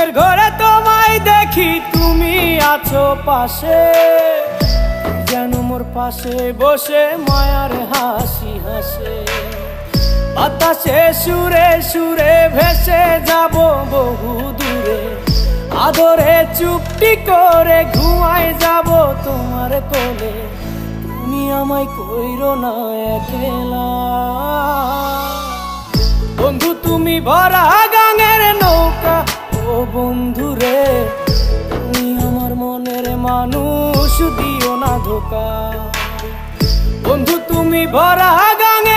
ঘুমের ঘরে তোমায় দেখি তুমি আছো পাশে, যেন মোর পাশে বসে মায়ার হাসি হাসে। বাতাসে সুরে সুরে ভেসে যাব বহু দূরে, আদরে চুপটি করে ঘুমায় যাব তোমার কোলে। তুমি আমায় কইরো না একলা বন্ধু, তুমি ভরা গাঙের নৌকা। ও বন্ধু রে, তুমি আমার মনের মানুষ, দিও না ধোকা। বন্ধু তুমি ভরা গাঙের